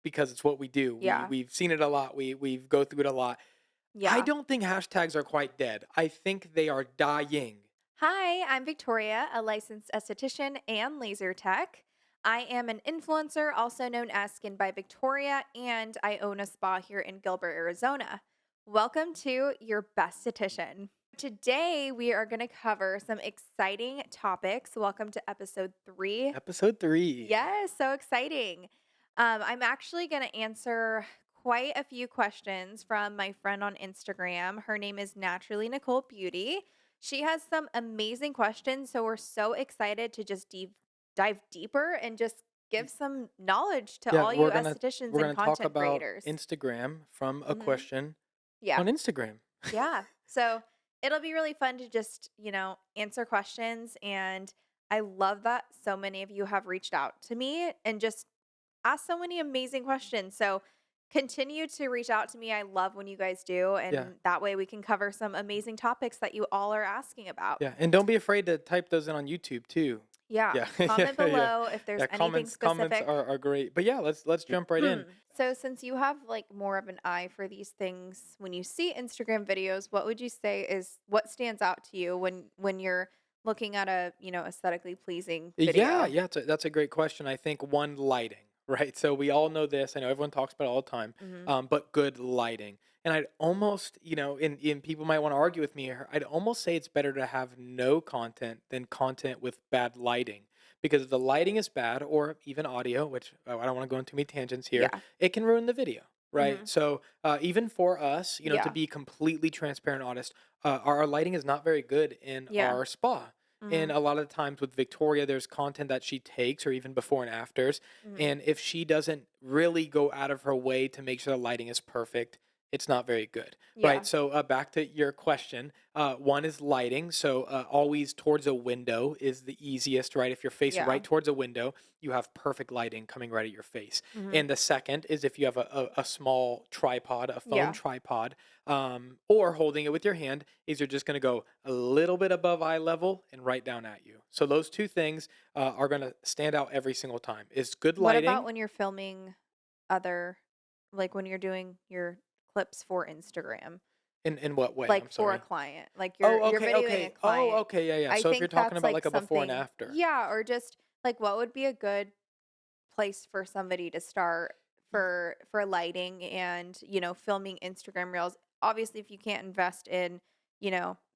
because it's what we do. Yeah. We've seen it a lot. We've go through it a lot. I Yeah. don't think hashtags are quite dead. I think they are dying. Hi, I'm Victoria, a licensed esthetician and laser tech. I am an influencer, also known as Skin by Victoria, and I own a spa here in Gilbert, Arizona. Welcome to your Besthetician. Today, we are going to cover some exciting topics. Welcome to episode 3. Episode 3. Yes, so exciting. I'm actually going to answer quite a few questions from my friend on Instagram. Her name is Naturally Nicole Beauty. She has some amazing questions, so we're so excited to just dive deeper and just give some knowledge to Yeah, all you estheticians we're and gonna talk content about creators. Instagram from a hmm question Yeah, on Instagram. yeah. So it'll be really fun to just, answer questions. And I love that so many of you have reached out to me and just asked so many amazing questions. So continue to reach out to me. I love when you guys do. Yeah. And that way we can cover some amazing topics that you all are asking about. Yeah, and don't be afraid to type those in on YouTube too. Yeah. Yeah, yeah, Comment yeah. below if there's Yeah, anything comments specific. are great. But yeah, let's jump right in. So since you have like more of an eye for these things when you see Instagram videos, what would you say is what stands out to you when you're looking at a, aesthetically pleasing Yeah, video? yeah, that's a great question. I think one, lighting, right? So we all know this. I know everyone talks about it all the time, hmm but good lighting. And I'd almost, and people might want to argue with me here. I'd almost say it's better to have no content than content with bad lighting. Because if the lighting is bad, or even audio, which I don't want to go into too many tangents here, Yeah. it can ruin the video, right? hmm So even for us, to Yeah. be completely transparent and honest, our lighting is not very good in Yeah. our spa. hmm And a lot of the times with Victoria, there's content that she takes, or even before and afters. hmm And if she doesn't really go out of her way to make sure the lighting is perfect, it's not very good, right? Yeah. So back to your question. One is lighting. So always towards a window is the easiest, right? If you're facing Yeah. right towards a window, you have perfect lighting coming right at your face. hmm And the second is if you have a small tripod, a phone Yeah. tripod, or holding it with your hand, is you're just going to go a little bit above eye level and right down at you. So those two things are going to stand out every single time. Is good What about lighting. when you're filming other, like when you're doing your clips for Instagram? In what way? Like I'm for a sorry. client, like Oh, you're okay, videoing a okay. Oh, client. okay, yeah, yeah. I So if you're think talking that's about like like a before and something, after. yeah, or just like what would be a good place for somebody to start for lighting and, filming Instagram reels. Obviously, if you can't invest in,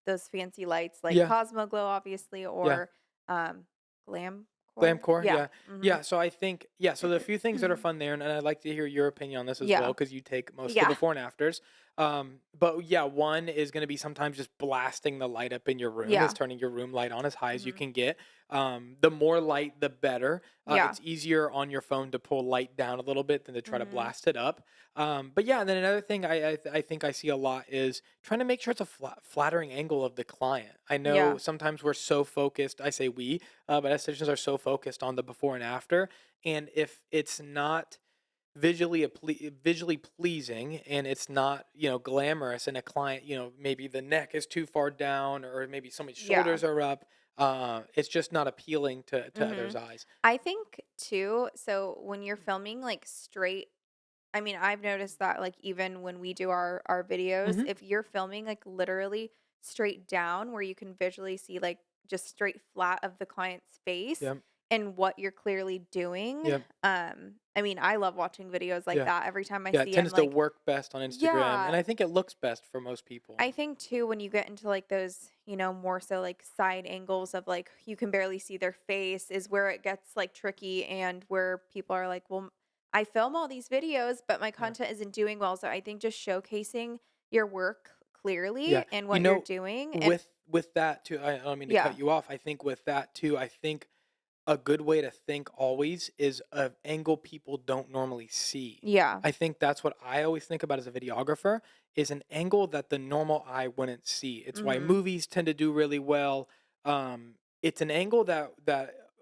those fancy lights like Yeah, Cosmo Glow obviously yeah. or Glamcore. Glamcore, Yeah. yeah. Mhm. Yeah, so I think so the few things that are fun there, and I'd like to hear your opinion on this as well, Yeah. because you take most of the Yeah. before and afters. But yeah, one is gonna be sometimes just blasting the light up in your room, is Yeah. turning your room light on as high as you Mhm. can get. The more light, the better. Yeah. It's easier on your phone to pull light down a little bit than to try to Mhm. blast it up. But yeah, and then another thing I think I see a lot is trying to make sure it's a flattering angle of the client. I know Yeah. sometimes we're so focused, I say we, but estheticians are so focused on the before and after, and if it's not visually pleasing, and it's not glamorous, and a client, maybe the neck is too far down, or maybe somebody's Yeah. shoulders are up, it's just not appealing to others' Mhm. eyes. I think too, so when you're filming like straight, I mean, I've noticed that like even when we do our videos, Hmm. if you're filming like literally straight down where you can visually see like just straight flat of the client's face Yep. and what you're clearly doing. Yep. I mean, I love watching videos like Yeah. that. Every time I Yeah, it see I'm tends to like, work best on Instagram, and yeah, I think it looks best for most people. I think too when you get into like those, more so like side angles of like you can barely see their face is where it gets like tricky and where people are like, "Well, I film all these videos, but my Yeah. content isn't doing well." So I think just showcasing your work Yeah. clearly and You what you're know, doing and with that too, I don't mean to cut yeah. you off. I think with that too, I think a good way to think always is an angle people don't normally see. Yeah. I think that's what I always think about as a videographer, is an angle that the normal eye wouldn't see. It's why Mhm. movies tend to do really well. It's an angle that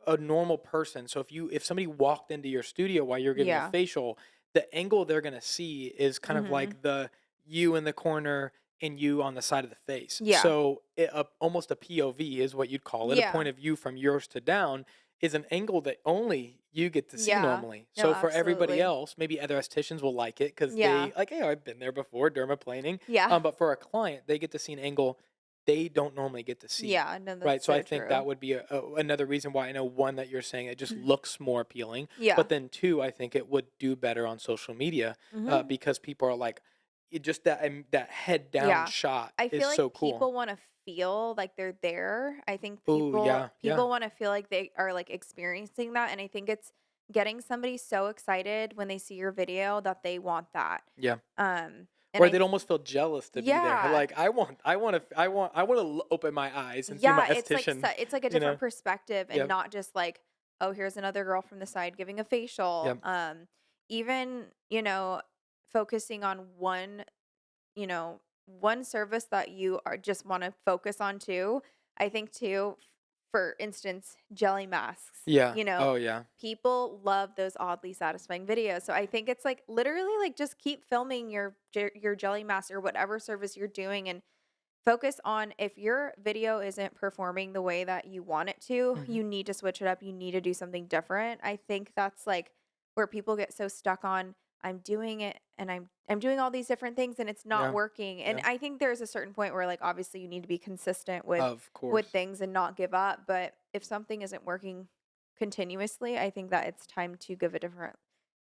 a normal person. So if somebody walked into your studio while you're giving a Yeah. facial, the angle they're gonna see is kind of Mhm. like the you in the corner and you on the side of the face. Yeah. So almost a POV is what you'd call it, a Yeah. point of view from yours to down, is an angle that only you get to see Yeah. normally. No, So for everybody absolutely. else, maybe other estheticians will like it because Yeah. they like, hey, I've been there before, dermaplaning. Yeah. But for a client, they get to see an angle they don't normally get to see. Yeah, no, Right. that's So I so think true. that would be another reason why I know one that you're saying it just looks more appealing. Yeah. But then two, I think it would do better on social media Mhm. because people are like, just that head down Yeah. shot I is feel like so cool. people wanna feel like they're there. I think Oh people yeah, yeah, people wanna feel like they are, like, experiencing that, and I think it's getting somebody so excited when they see your video that they want that. yeah. And Or I they'd almost feel jealous to be there. Yeah. Like, I wanna open my eyes and see my Yeah, it's like esthetician, it's like a you know? different perspective and Yep, not just like, "Oh, here's another girl from the side giving a facial." yep. Even, focusing on one service that you are just wanna focus on too. I think too, for instance, jelly masks, Yeah. Oh, yeah. people love those oddly satisfying videos, so I think it's, like, literally, like, just keep filming your jelly mask or whatever service you're doing and focus on if your video isn't performing the way that you want it to, Mhm. you need to switch it up, you need to do something different. I think that's, like, where people get so stuck on, "I'm doing it, and I'm doing all these different things, and it's not Yeah, working." And yeah. I think there's a certain point where, like, obviously, you need to be consistent Of with course. things and not give up, but if something isn't working continuously, I think that it's time to give a different,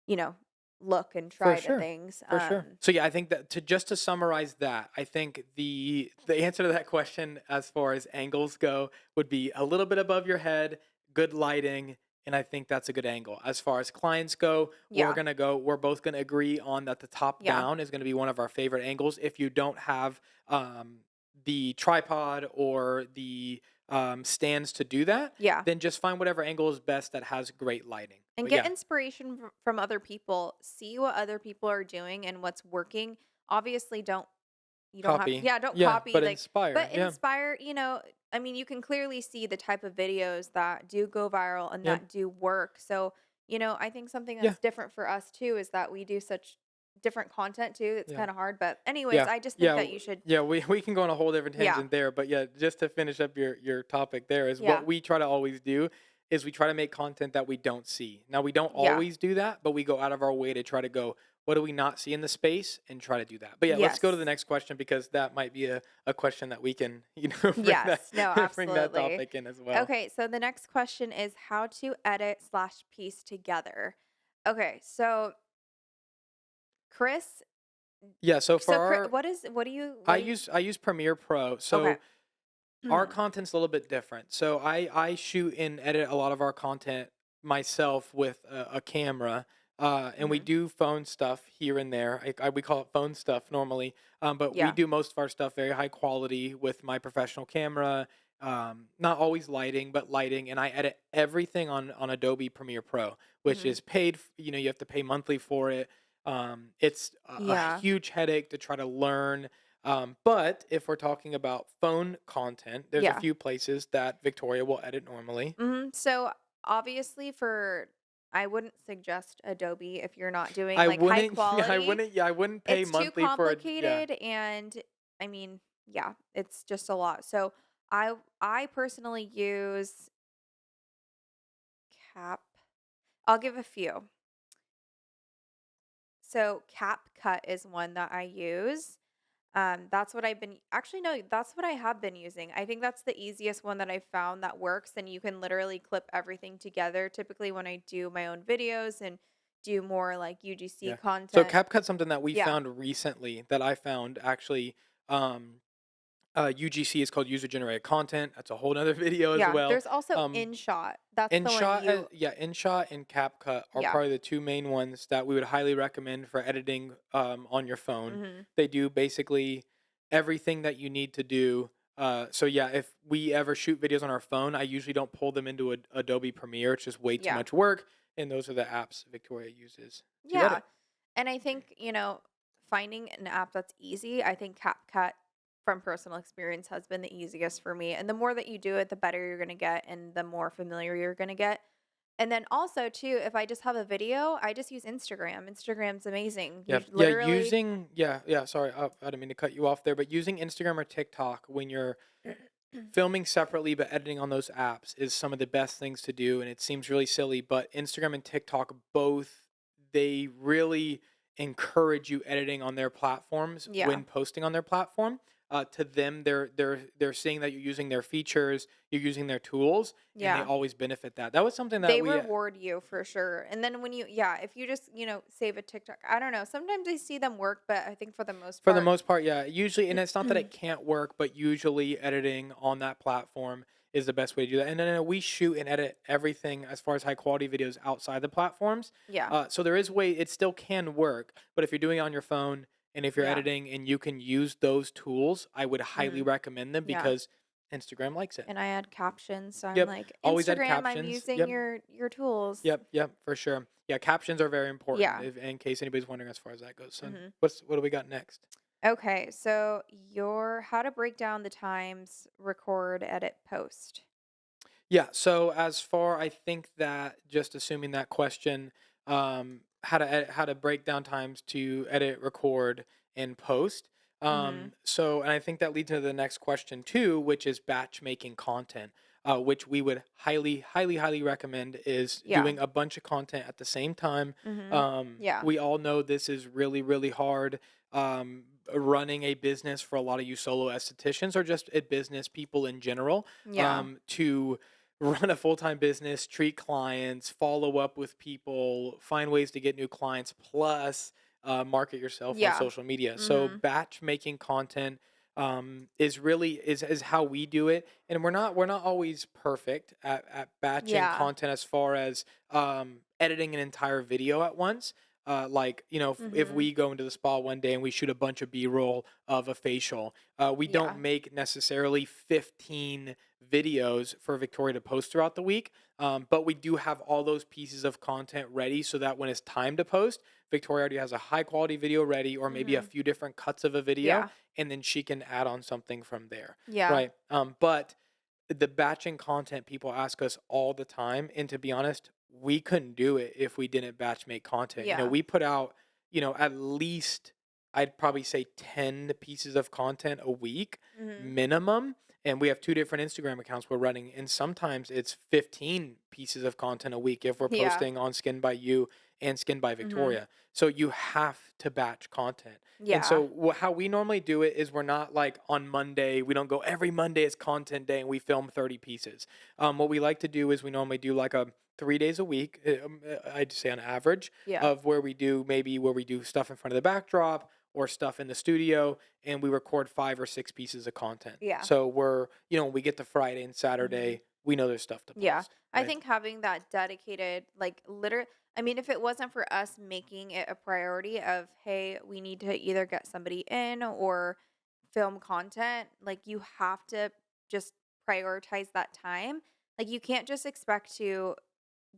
you know, look and For try to sure. things. For sure. So, yeah, I think that to summarize that, I think the answer to that question as far as angles go would be a little bit above your head, good lighting, and I think that's a good angle. As far as clients go, Yeah, we're both gonna agree on that the top yeah, down is gonna be one of our favorite angles. If you don't have, the tripod or the, stands to do that, yeah. then just find whatever angle is best that has great lighting. And But get yeah, inspiration from other people. See what other people are doing and what's working. Obviously, you don't have copy. yeah, don't Yeah, copy but like inspire. but Yeah. inspire, I mean, you can clearly see the type of videos that do go viral and Yep. that do work. So, I think something Yeah. that's different for us too is that we do such different content too. It's Yeah. kind of hard, but anyways, Yeah. I just think Yeah. that you should Yeah. We can go on a whole different yeah. tangent there, but yeah, just to finish up your topic there is what Yeah. we try to always do is we try to make content that we don't see. Now we don't Yeah. always do that, but we go out of our way to try to go, what do we not see in the space and try to do that. But yeah, let's go to the Yes. next question because that might be a question that we can, bring that Yes. No, bring that absolutely. topic in as well. Okay, so the next question is how to edit slash piece together. Okay, so Chris, Yeah, so for Chris, our what do you? I use Premiere Pro. Okay. So our content's a little bit different. So I shoot and edit a lot of our content myself with a camera, and we Mhm. do phone stuff here and there. We call it phone stuff normally, but we Yeah. do most of our stuff very high quality with my professional camera. Not always lighting, but lighting, and I edit everything on Adobe Premiere Pro, which Mhm. is paid. You have to pay monthly for it. It's a Yeah. huge headache to try to learn, but if we're talking about phone content, there's a Yeah. few places that Victoria will edit normally. So obviously I wouldn't suggest Adobe if you're not doing I like high wouldn't, quality. yeah, I wouldn't pay It's too monthly for it. Yeah, complicated and I mean, yeah, it's just a lot. So I personally use Cap. I'll give a few. So CapCut is one that I use. That's what I've been actually no, that's what I have been using. I think that's the easiest one that I found that works and you can literally clip everything together. Typically when I do my own videos and do more like UGC yeah. So content. CapCut's something that we Yeah. found recently that I found actually. UGC is called user generated content. That's a whole nother video as Yeah. well. There's also Um, InShot. That's the one InShot, you yeah, InShot and CapCut are yeah. probably the two main ones that we would highly recommend for editing on your phone. Mhm. They do basically everything that you need to do. So yeah, if we ever shoot videos on our phone, I usually don't pull them into Adobe Premiere. It's just way too Yeah. much work, and those are the apps Victoria uses to Yeah. edit. And I think, finding an app that's easy, I think CapCut from personal experience has been the easiest for me. And the more that you do it, the better you're going to get and the more familiar you're going to get. And then also too, if I just have a video, I just use Instagram. Instagram's amazing. You Yep. Yeah, literally yeah. Sorry, I didn't mean to cut you off there, but using Instagram or TikTok when you're Filming separately, but editing on those apps is some of the best things to do, and it seems really silly, but Instagram and TikTok both, they really encourage you editing on their platforms Yeah. when posting on their platform. To them, they're seeing that you're using their features, you're using their tools, and they Yeah. always benefit that. That was something that They we reward you for sure. And then when you yeah, if you just, save a TikTok, I don't know. Sometimes I see them work, but I think for the most For the part. most part, yeah. Usually, and it's not that it can't work, but usually editing on that platform is the best way to do that. And then we shoot and edit everything as far as high quality videos outside the platforms. Yeah. So there is way it still can work, but if you're doing it on your phone and if you're Yeah. editing and you can use those tools, I would highly Mhm. recommend them Yeah. because Instagram likes it. And I add captions, so I'm Yep. like, Always add "Instagram, I'm captions. using Yep. your tools." Yep. For sure. Yeah, captions are very important Yeah. if, in case anybody's wondering as far as that goes. So Mhm. what do we got next? Okay, so your how to break down the times, record, edit, post. Yeah. So as far, I think that just assuming that question, how to break down times to edit, record, and post. Mhm. So, and I think that leads into the next question too, which is batch making content, which we would highly recommend is Yeah. doing a bunch of content at the same time. Mhm. Yeah. We all know this is really hard. Running a business for a lot of you solo estheticians or just a business people in general, Yeah. to run a full-time business, treat clients, follow up with people, find ways to get new clients, plus market yourself on Yeah. social media. So Mhm. batch making content is really is how we do it, and we're not always perfect at batching Yeah. content as far as editing an entire video at once. Like, if Mhm. we go into the spa one day and we shoot a bunch of b-roll of a facial, we don't Yeah. make necessarily 15 videos for Victoria to post throughout the week. But we do have all those pieces of content ready so that when it's time to post, Victoria already has a high quality video ready or maybe a Mhm. few different cuts of a video, Yeah. and then she can add on something from there. Yeah. Right. But the batching content, people ask us all the time, and to be honest, we couldn't do it if we didn't batch make content. Yeah. We put out, at least, I'd probably say 10 pieces of content a week Mhm. minimum, and we have two different Instagram accounts we're running, and sometimes it's 15 pieces of content a week if we're Yeah. posting on Skin by You and Skin by Mhm. Victoria. So you have to batch content. And Yeah. so how we normally do it is we're not like on Monday, we don't go every Monday is content day and we film 30 pieces. What we like to do is we normally do like a 3 days a week, I'd say on average, Yeah. of where we do stuff in front of the backdrop or stuff in the studio, and we record 5 or 6 pieces of content. Yeah. So when we get to Friday and Mhm. Saturday, we know there's stuff to Yeah. post, I right? think having that dedicated, like, I mean, if it wasn't for us making it a priority of, hey, we need to either get somebody in or film content, like, you have to just prioritize that time. Like, you can't just expect to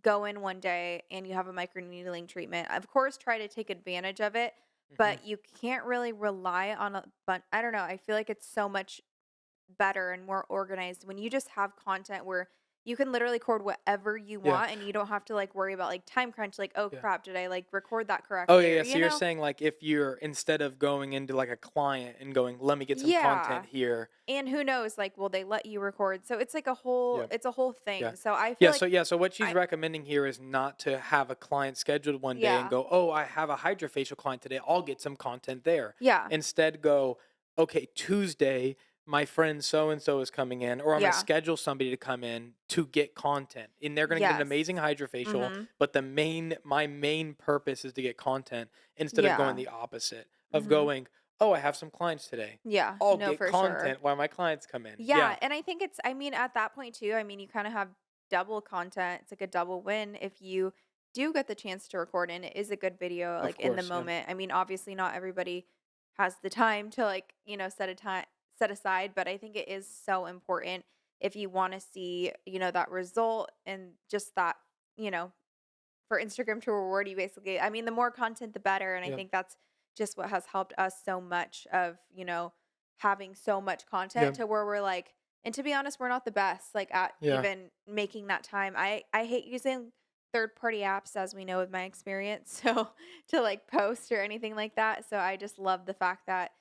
go in one day and you have a microneedling treatment. Of course, try to take advantage of it, Hmm. but you can't really rely on but I don't know. I feel like it's so much better and more organized when you just have content where you can literally record whatever you Yeah. want and you don't have to like worry about like time crunch like oh Yeah. crap did I like record that Oh, correctly yeah, or yeah. So you you're know. saying, like, if you're instead of going into, like, a client and going, "Let me get some content Yeah, here." and who knows like will they let you record, so it's like a whole Yeah. it's a whole Yeah. thing, so I feel Yeah, like so what she's I recommending here is not to have a client scheduled one day and yeah go, "Oh, I have a hydrofacial client today. I'll get some content there." yeah Instead, go, "Okay, Tuesday, my friend so and so is coming in, or I'm going to yeah schedule somebody to come in to get content. And they're going to get an yes amazing hydrofacial, mhm but my main purpose is to get content instead of going yeah the opposite of mhm going, "Oh, I have some clients today. yeah I'll no get for sure. content while my clients come in." Yeah, Yeah. and I think it's I mean, at that point too, I mean, you kind of have double content. It's like a double win if you do get the chance to record and it is a good video Of like in the course, yeah. moment. I mean, obviously not everybody has the time to like, set aside, but I think it is so important if you want to see, that result and just that, you know, for Instagram to reward you basically. I mean, the more content the better, and I Yeah. think that's just what has helped us so much of, having so much Yeah. content to where we're like and to be honest, we're not the best like at Yeah. even making that time. I hate using third party apps as we know with my experience. So to like post or anything like that. So I just love the fact that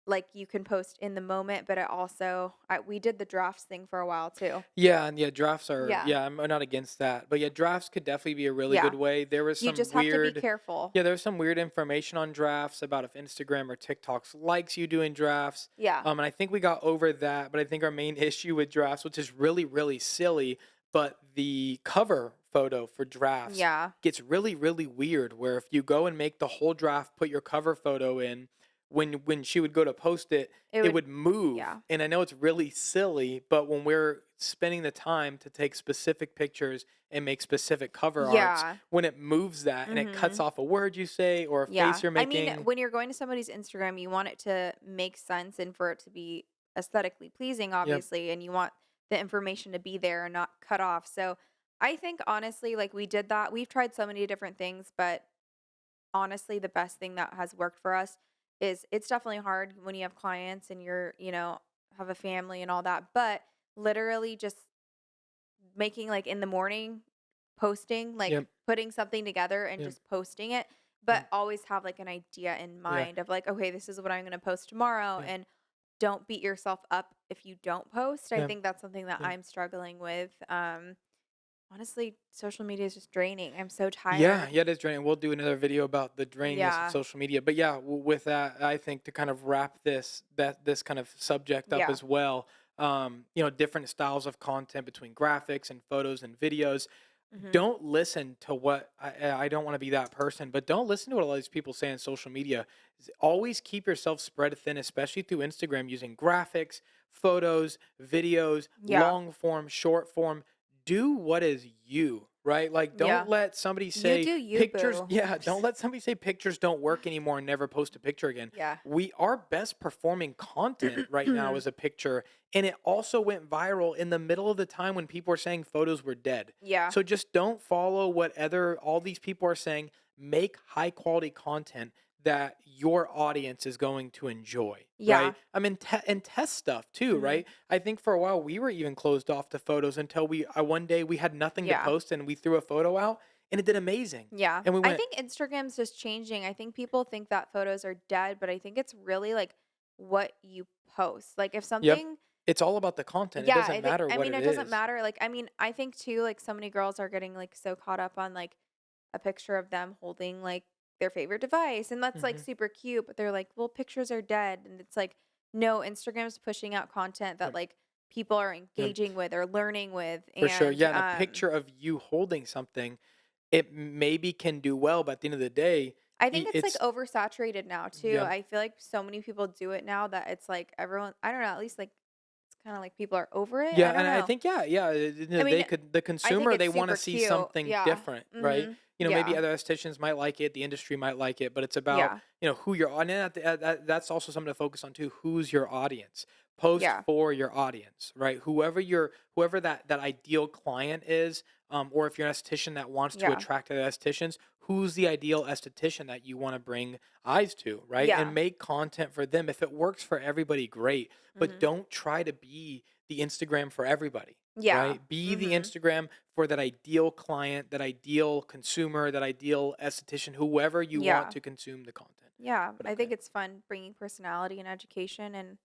like you can post in the moment, but it also we did the drafts thing for a while too. Yeah, and yeah, drafts are Yeah. yeah, I'm not against that. But yeah, drafts could definitely be a really good Yeah. way. There was You some just have to be weird careful. yeah, there's some weird information on drafts about if Instagram or TikToks likes you doing drafts. Yeah. And I think we got over that, but I think our main issue with drafts, which is really, really silly, but the cover photo for drafts Yeah. gets really, really weird. Where if you go and make the whole draft, put your cover photo in, when she would go to post it, It it would would move. yeah. And I know it's really silly, but when we're spending the time to take specific pictures and make specific cover arts, Yeah. when it moves that and it cuts Mhm. off a word you say or a Yeah. face you're I mean, making. when you're going to somebody's Instagram, you want it to make sense and for it to be aesthetically pleasing, Yep. obviously, and you want the information to be there and not cut off. So I think honestly, like we did that. We've tried so many different things, but honestly, the best thing that has worked for us is it's definitely hard when you have clients and you're, have a family and all that, but literally just making like in the morning posting, like Yep. putting something together and Yep. just posting it, Yep. but always have like an idea in Yeah. mind of like, okay, this is what I'm going to post tomorrow. Yep. And don't beat yourself up if you don't post. I Yep. think that's something that Yep. I'm struggling with. Honestly, social media is just draining. I'm so Yeah, tired. yeah, it is draining. We'll do another video about the draininess of Yeah. social media. But yeah, with that, I think to kind of wrap this kind of subject up Yeah. as well, different styles of content between graphics and photos and videos. Hmm. Don't listen to what I don't want to be that person, but don't listen to what all these people say on social media. Always keep yourself spread thin, especially through Instagram, using graphics, photos, videos, Yeah. long form, short form. Do what is you, right? Like, don't Yeah. let somebody You say do you, pictures. boo. Yeah, don't let somebody say pictures don't work anymore and never post a picture again. Yeah. We Our best performing content right now is a picture, and it also went viral in the middle of the time when people were saying photos were dead. Yeah. So just don't follow what other all these people are saying. Make high quality content that your audience is going to enjoy, right? Yeah. I mean, and test stuff too, Hmm. right? I think for a while we were even closed off to photos until one day we had nothing to Yeah. post and we threw a photo out and it did amazing. Yeah. And we I went, think Instagram's just changing. I think people think that photos are dead, but I think it's really like what you post. Like if "Yep, something it's all about the content. It yeah, doesn't matter I what mean it it doesn't is." matter. Like I mean, I think too like so many girls are getting like so caught up on like a picture of them holding like their favorite device and that's like Mhm. super cute, but they're like, "Well, pictures are dead." And it's like, "No, Instagram's pushing out content that Yep, like people are yep. engaging with or learning with." For sure. And Yeah, and a picture of you holding something, it maybe can do well, but at the end of the day, I think it's like it's oversaturated now too. yeah. I feel like so many people do it now that it's like everyone, I don't know, at least like it's kind of like people are over it. Yeah, I don't and I know. think yeah, I mean, they could the I think consumer they it's want to super see cute. something Yeah. different, right? Mhm. Maybe Yeah. other estheticians might like it, the industry might like it, but it's about Yeah. who your and that's also something to focus on too. Who's your audience? Post Yeah. for your audience, right? Whoever that ideal client is, or if you're an esthetician that wants to Yeah. attract other estheticians, who's the ideal esthetician that you want to bring eyes to, right? And Yeah. make content for them. If it works for everybody, great, but Mhm. don't try to be the Instagram for everybody, Yeah. right? Be the Mhm. Instagram for that ideal client, that ideal consumer, that ideal esthetician, whoever you want Yeah. to consume the content. Yeah. But I think okay. it's fun bringing personality and education and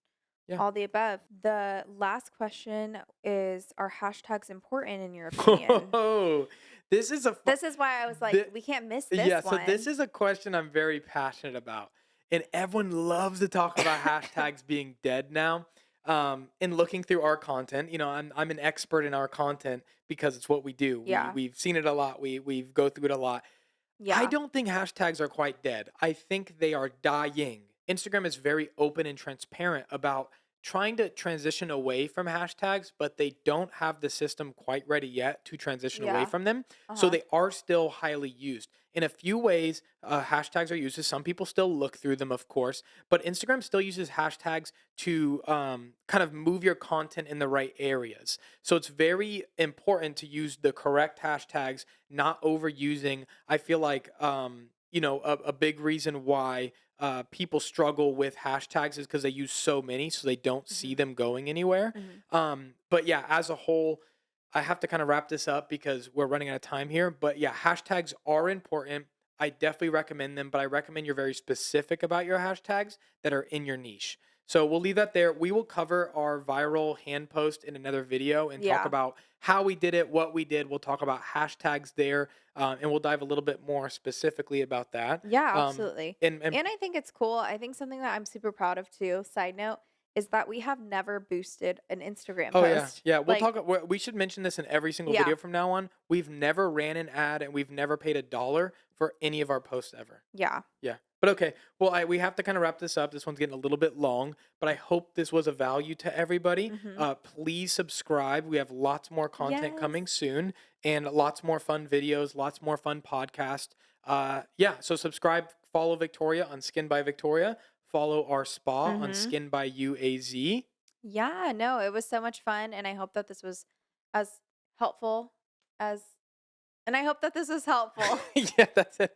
Yeah. all the above. The last question is, are hashtags important in your opinion? Oh, this is a This is why I was like, thi- we can't miss yeah, this so this one. is a question I'm very passionate about. And everyone loves to talk about hashtags being dead now. And looking through our content, I'm an expert in our content because it's what we do. Yeah. We've seen it a lot. We've go through it a lot. I Yeah. don't think hashtags are quite dead. I think they are dying. Instagram is very open and transparent about trying to transition away from hashtags, but they don't have the system quite ready yet to transition away Yeah. from them. So Uh-huh. they are still highly used. In a few ways, hashtags are used. Some people still look through them, of course, but Instagram still uses hashtags to kind of move your content in the right areas. So it's very important to use the correct hashtags, not overusing. I feel like a big reason why people struggle with hashtags is because they use so many, so they don't see Mhm. them going anywhere. Mhm. But yeah, as a whole, I have to kind of wrap this up because we're running out of time here. But yeah, hashtags are important. I definitely recommend them, but I recommend you're very specific about your hashtags that are in your niche. So we'll leave that there. We will cover our viral hand post in another video and talk Yeah. about how we did it, what we did. We'll talk about hashtags there, and we'll dive a little bit more specifically about that. Yeah, Um, absolutely. and And I think it's cool. I think something that I'm super proud of too, side note, is that we have never boosted an Instagram Oh yeah, post. yeah. We'll Like, talk. We should mention this in every single yeah, video from now on. We've never ran an ad, and we've never paid $1 for any of our posts ever. yeah. Yeah. But okay. Well, we have to kind of wrap this up. This one's getting a little bit long, but I hope this was a value to everybody. Hmm. Please subscribe. We have lots more content Yes. coming soon and lots more fun videos, lots more fun podcasts. Yeah. So subscribe, follow Victoria on Skin by Victoria, follow our spa on Hmm. Skin by UAZ. Yeah, no, it was so much fun. And I hope that this was as helpful as, and I hope that this was helpful. Yeah, that's it.